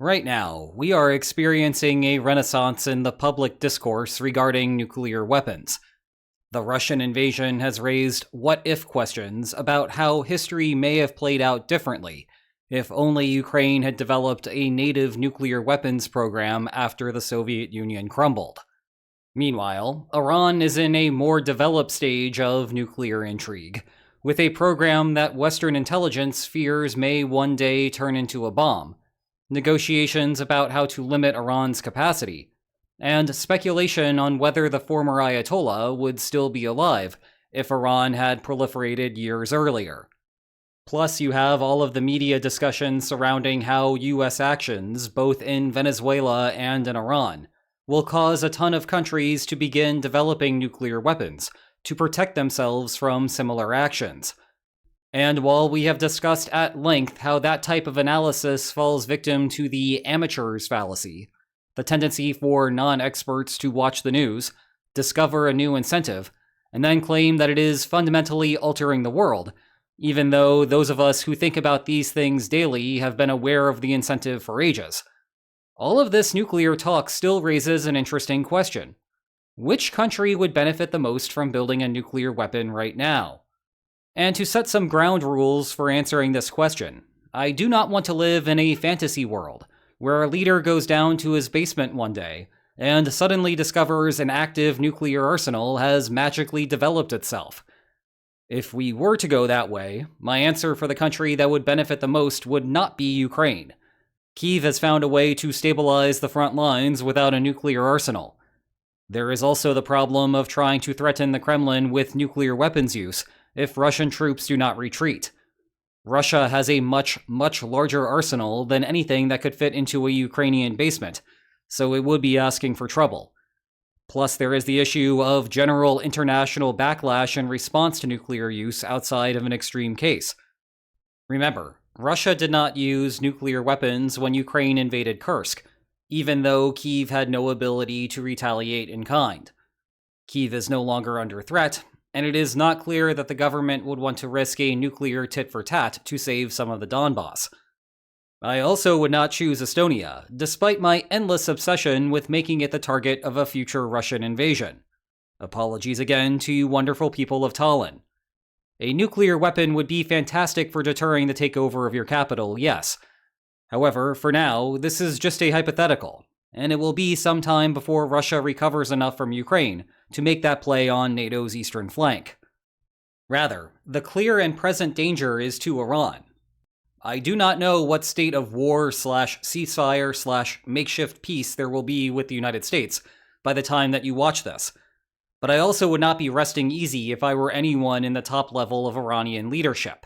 Right now, we are experiencing a renaissance in the public discourse regarding nuclear weapons. The Russian invasion has raised what-if questions about how history may have played out differently if only Ukraine had developed a native nuclear weapons program after the Soviet Union crumbled. Meanwhile, Iran is in a more developed stage of nuclear intrigue, with a program that Western intelligence fears may one day turn into a bomb, negotiations about how to limit Iran's capacity, and speculation on whether the former Ayatollah would still be alive if Iran had proliferated years earlier. Plus, you have all of the media discussion surrounding how US actions, both in Venezuela and in Iran, will cause a ton of countries to begin developing nuclear weapons to protect themselves from similar actions. And while we have discussed at length how that type of analysis falls victim to the amateur's fallacy, the tendency for non-experts to watch the news, discover a new incentive, and then claim that it is fundamentally altering the world, even though those of us who think about these things daily have been aware of the incentive for ages. All of this nuclear talk still raises an interesting question. Which country would benefit the most from building a nuclear weapon right now? And to set some ground rules for answering this question, I do not want to live in a fantasy world where a leader goes down to his basement one day and suddenly discovers an active nuclear arsenal has magically developed itself. If we were to go that way, my answer for the country that would benefit the most would not be Ukraine. Kyiv has found a way to stabilize the front lines without a nuclear arsenal. There is also the problem of trying to threaten the Kremlin with nuclear weapons use if Russian troops do not retreat. Russia has a much larger arsenal than anything that could fit into a Ukrainian basement, so it would be asking for trouble. Plus, there is the issue of general international backlash in response to nuclear use outside of an extreme case. Remember, Russia did not use nuclear weapons when Ukraine invaded Kursk, even though Kyiv had no ability to retaliate in kind. Kyiv is no longer under threat, and it is not clear that the government would want to risk a nuclear tit-for-tat to save some of the Donbass. I also would not choose Estonia, despite my endless obsession with making it the target of a future Russian invasion. Apologies again to you wonderful people of Tallinn. A nuclear weapon would be fantastic for deterring the takeover of your capital, yes. However, for now, this is just a hypothetical, and it will be some time before Russia recovers enough from Ukraine to make that play on NATO's eastern flank. Rather, the clear and present danger is to Iran. I do not know what state of war/ceasefire/makeshift peace there will be with the United States by the time that you watch this, but I also would not be resting easy if I were anyone in the top level of Iranian leadership.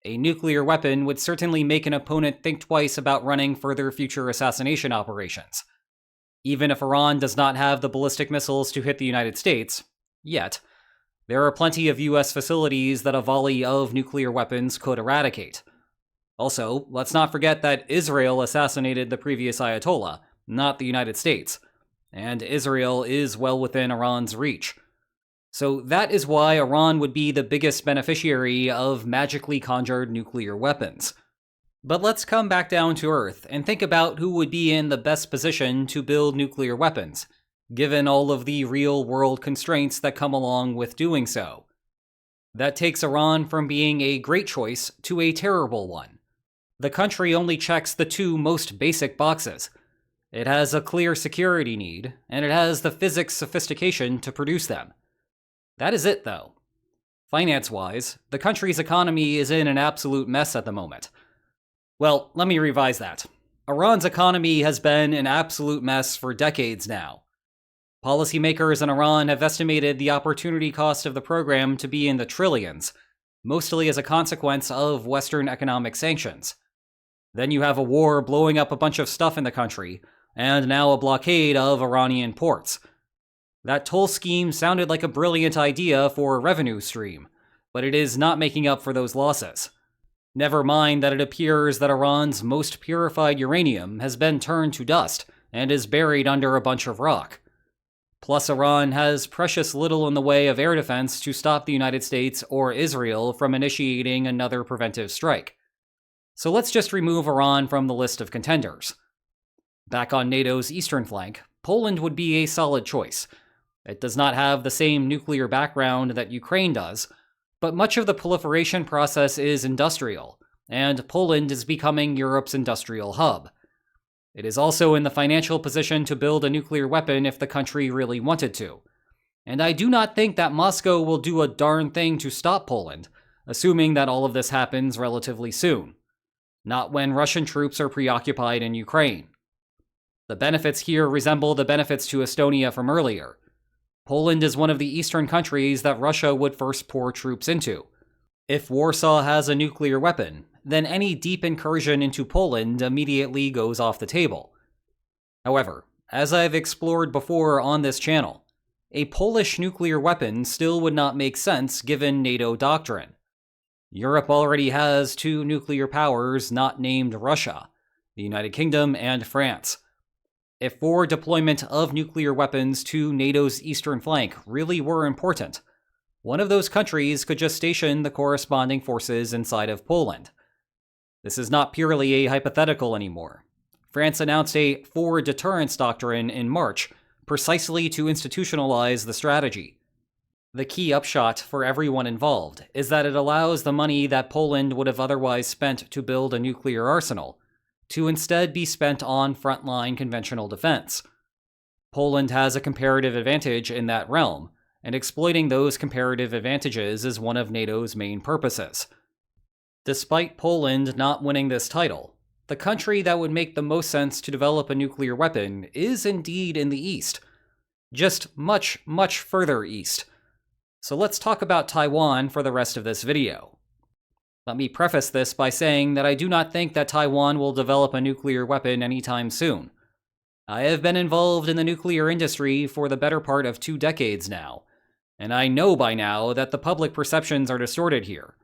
A nuclear weapon would certainly make an opponent think twice about running further future assassination operations. Even if Iran does not have the ballistic missiles to hit the United States, yet, there are plenty of US facilities that a volley of nuclear weapons could eradicate. Also, let's not forget that Israel assassinated the previous Ayatollah, not the United States, and Israel is well within Iran's reach. So that is why Iran would be the biggest beneficiary of magically conjured nuclear weapons. But let's come back down to earth and think about who would be in the best position to build nuclear weapons, given all of the real-world constraints that come along with doing so. That takes Iran from being a great choice to a terrible one. The country only checks the two most basic boxes. It has a clear security need, and it has the physics sophistication to produce them. That is it, though. Finance-wise, the country's economy is in an absolute mess at the moment. Well, let me revise that. Iran's economy has been an absolute mess for decades now. Policymakers in Iran have estimated the opportunity cost of the program to be in the trillions, mostly as a consequence of Western economic sanctions. Then you have a war blowing up a bunch of stuff in the country, and now a blockade of Iranian ports. That toll scheme sounded like a brilliant idea for a revenue stream, but it is not making up for those losses. Never mind that it appears that Iran's most purified uranium has been turned to dust and is buried under a bunch of rock. Plus, Iran has precious little in the way of air defense to stop the United States or Israel from initiating another preventive strike. So let's just remove Iran from the list of contenders. Back on NATO's eastern flank, Poland would be a solid choice. It does not have the same nuclear background that Ukraine does, but much of the proliferation process is industrial, and Poland is becoming Europe's industrial hub. It is also in the financial position to build a nuclear weapon if the country really wanted to. And I do not think that Moscow will do a darn thing to stop Poland, assuming that all of this happens relatively soon. Not when Russian troops are preoccupied in Ukraine. The benefits here resemble the benefits to Estonia from earlier. Poland is one of the eastern countries that Russia would first pour troops into. If Warsaw has a nuclear weapon, then any deep incursion into Poland immediately goes off the table. However, as I've explored before on this channel, a Polish nuclear weapon still would not make sense given NATO doctrine. Europe already has two nuclear powers not named Russia, the United Kingdom and France. If for deployment of nuclear weapons to NATO's eastern flank really were important, one of those countries could just station the corresponding forces inside of Poland. This is not purely a hypothetical anymore. France announced a forward deterrence doctrine in March, precisely to institutionalize the strategy. The key upshot for everyone involved is that it allows the money that Poland would have otherwise spent to build a nuclear arsenal to instead be spent on frontline conventional defense. Poland has a comparative advantage in that realm, and exploiting those comparative advantages is one of NATO's main purposes. Despite Poland not winning this title, the country that would make the most sense to develop a nuclear weapon is indeed in the east. Just much, much further east. So let's talk about Taiwan for the rest of this video. Let me preface this by saying that I do not think that Taiwan will develop a nuclear weapon anytime soon. I have been involved in the nuclear industry for the better part of 2 decades now, and I know by now that the public perceptions are distorted here.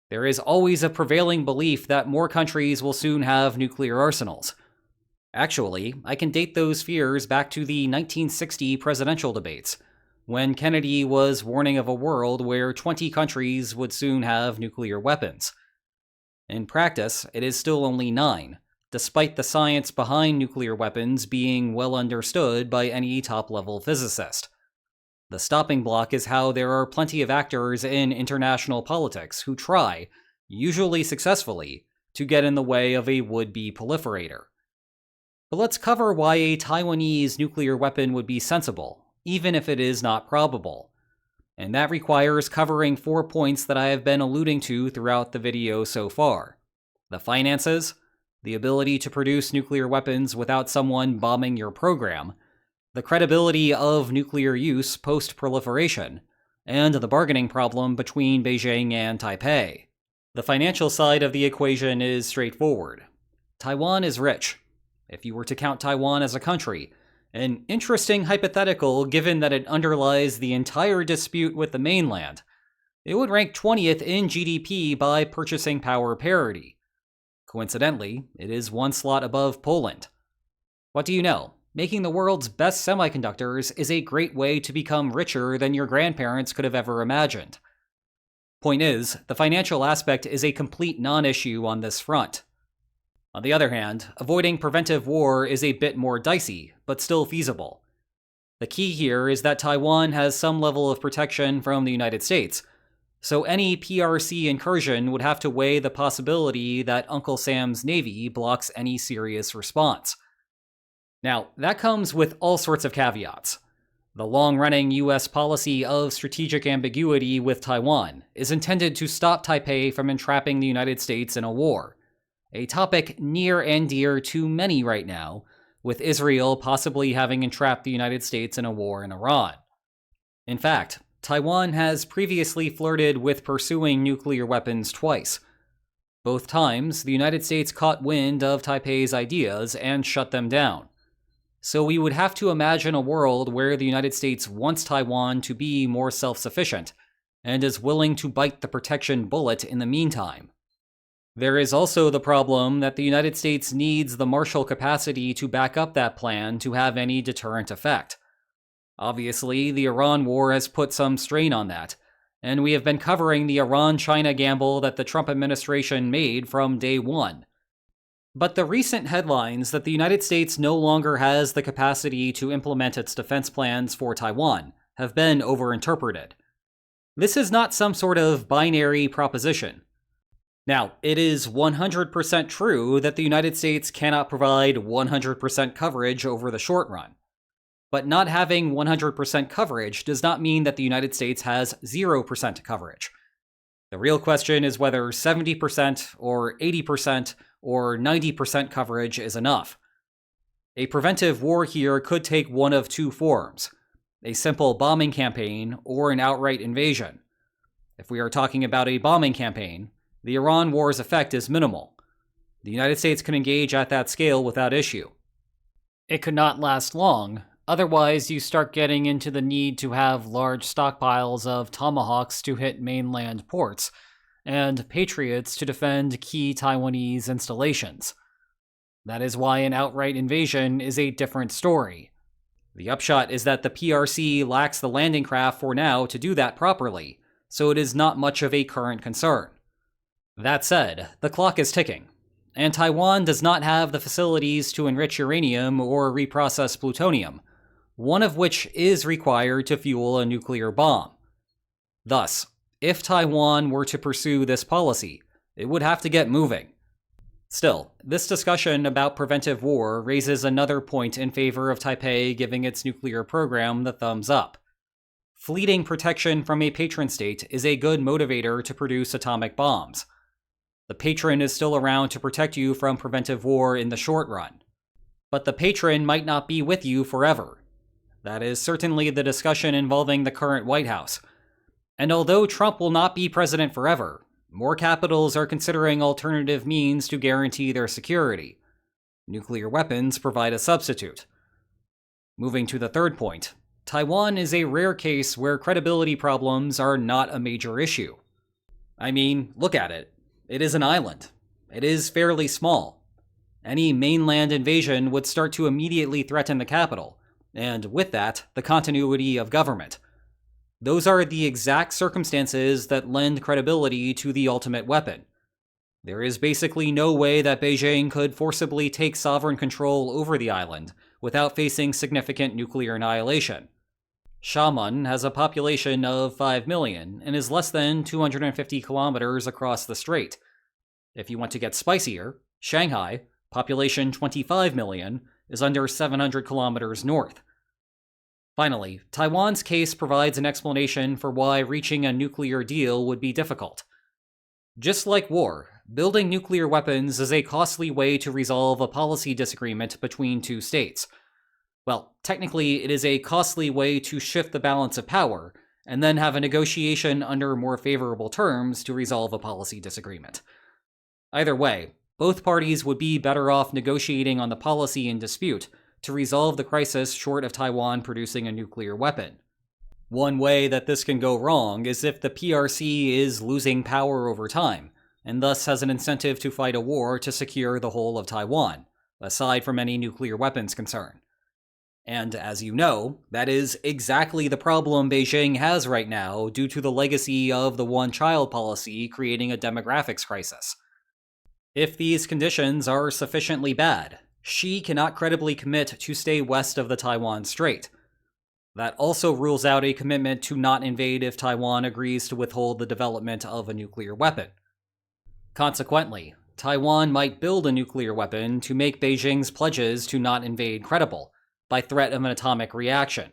There is always a prevailing belief that more countries will soon have nuclear arsenals. Actually, I can date those fears back to the 1960 presidential debates, when Kennedy was warning of a world where 20 countries would soon have nuclear weapons. In practice, it is still only 9, despite the science behind nuclear weapons being well understood by any top-level physicist. The stopping block is how there are plenty of actors in international politics who try, usually successfully, to get in the way of a would-be proliferator. But let's cover why a Taiwanese nuclear weapon would be sensible, even if it is not probable. And that requires covering 4 points that I have been alluding to throughout the video so far. The finances, the ability to produce nuclear weapons without someone bombing your program, the credibility of nuclear use post-proliferation, and the bargaining problem between Beijing and Taipei. The financial side of the equation is straightforward. Taiwan is rich. If you were to count Taiwan as a country, an interesting hypothetical given that it underlies the entire dispute with the mainland, it would rank 20th in GDP by purchasing power parity. Coincidentally, it is 1 slot above Poland. What do you know? Making the world's best semiconductors is a great way to become richer than your grandparents could have ever imagined. Point is, the financial aspect is a complete non-issue on this front. On the other hand, avoiding preventive war is a bit more dicey, but still feasible. The key here is that Taiwan has some level of protection from the United States, so any PRC incursion would have to weigh the possibility that Uncle Sam's Navy blocks any serious response. Now, that comes with all sorts of caveats. The long-running US policy of strategic ambiguity with Taiwan is intended to stop Taipei from entrapping the United States in a war, a topic near and dear to many right now, with Israel possibly having entrapped the United States in a war in Iran. In fact, Taiwan has previously flirted with pursuing nuclear weapons twice. Both times, the United States caught wind of Taipei's ideas and shut them down. So we would have to imagine a world where the United States wants Taiwan to be more self-sufficient, and is willing to bite the protection bullet in the meantime. There is also the problem that the United States needs the Marshall capacity to back up that plan to have any deterrent effect. Obviously, the Iran war has put some strain on that, and we have been covering the Iran-China gamble that the Trump administration made from day one. But the recent headlines that the United States no longer has the capacity to implement its defense plans for Taiwan have been overinterpreted. This is not some sort of binary proposition. Now, it is 100% true that the United States cannot provide 100% coverage over the short run. But not having 100% coverage does not mean that the United States has 0% coverage. The real question is whether 70% or 80% or 90% coverage is enough. A preventive war here could take one of two forms: a simple bombing campaign or an outright invasion. If we are talking about a bombing campaign, the Iran war's effect is minimal. The United States can engage at that scale without issue. It could not last long. Otherwise, you start getting into the need to have large stockpiles of Tomahawks to hit mainland ports, and Patriots to defend key Taiwanese installations. That is why an outright invasion is a different story. The upshot is that the PRC lacks the landing craft for now to do that properly, so it is not much of a current concern. That said, the clock is ticking, and Taiwan does not have the facilities to enrich uranium or reprocess plutonium, one of which is required to fuel a nuclear bomb. Thus, if Taiwan were to pursue this policy, it would have to get moving. Still, this discussion about preventive war raises another point in favor of Taipei giving its nuclear program the thumbs up. Fleeting protection from a patron state is a good motivator to produce atomic bombs. The patron is still around to protect you from preventive war in the short run. But the patron might not be with you forever. That is certainly the discussion involving the current White House. And although Trump will not be president forever, more capitals are considering alternative means to guarantee their security. Nuclear weapons provide a substitute. Moving to the third point, Taiwan is a rare case where credibility problems are not a major issue. I mean, look at it. It is an island. It is fairly small. Any mainland invasion would start to immediately threaten the capital, and with that, the continuity of government. Those are the exact circumstances that lend credibility to the ultimate weapon. There is basically no way that Beijing could forcibly take sovereign control over the island without facing significant nuclear annihilation. Xiamen has a population of 5 million and is less than 250 kilometers across the strait. If you want to get spicier, Shanghai, population 25 million, is under 700 kilometers north. Finally, Taiwan's case provides an explanation for why reaching a nuclear deal would be difficult. Just like war, building nuclear weapons is a costly way to resolve a policy disagreement between two states. Well, technically, it is a costly way to shift the balance of power, and then have a negotiation under more favorable terms to resolve a policy disagreement. Either way, both parties would be better off negotiating on the policy in dispute to resolve the crisis short of Taiwan producing a nuclear weapon. One way that this can go wrong is if the PRC is losing power over time, and thus has an incentive to fight a war to secure the whole of Taiwan, aside from any nuclear weapons concern. And as you know, that is exactly the problem Beijing has right now due to the legacy of the one-child policy creating a demographics crisis. If these conditions are sufficiently bad, Xi cannot credibly commit to stay west of the Taiwan Strait. That also rules out a commitment to not invade if Taiwan agrees to withhold the development of a nuclear weapon. Consequently, Taiwan might build a nuclear weapon to make Beijing's pledges to not invade credible, by threat of an atomic reaction.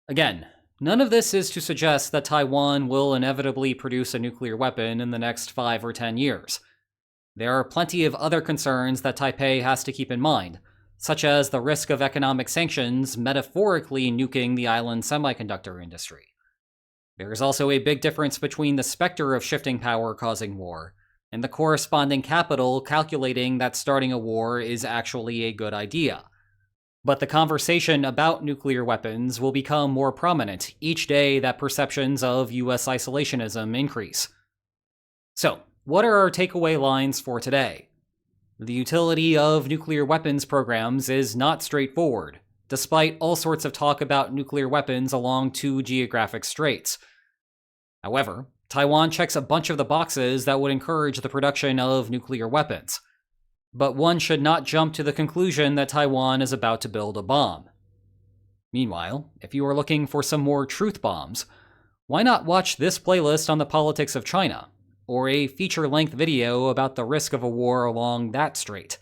Again, none of this is to suggest that Taiwan will inevitably produce a nuclear weapon in the next 5 or 10 years. There are plenty of other concerns that Taipei has to keep in mind, such as the risk of economic sanctions metaphorically nuking the island's semiconductor industry. There is also a big difference between the specter of shifting power causing war, and the corresponding capital calculating that starting a war is actually a good idea. But the conversation about nuclear weapons will become more prominent each day that perceptions of US isolationism increase. So, what are our takeaway lines for today? The utility of nuclear weapons programs is not straightforward, despite all sorts of talk about nuclear weapons along 2 geographic straits. However, Taiwan checks a bunch of the boxes that would encourage the production of nuclear weapons. but one should not jump to the conclusion that Taiwan is about to build a bomb. Meanwhile, if you are looking for some more truth bombs, why not watch this playlist on the politics of China, or a feature-length video about the risk of a war along that strait?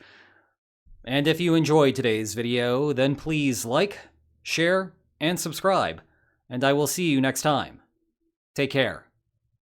And if you enjoyed today's video, then please like, share, and subscribe, and I will see you next time. Take care.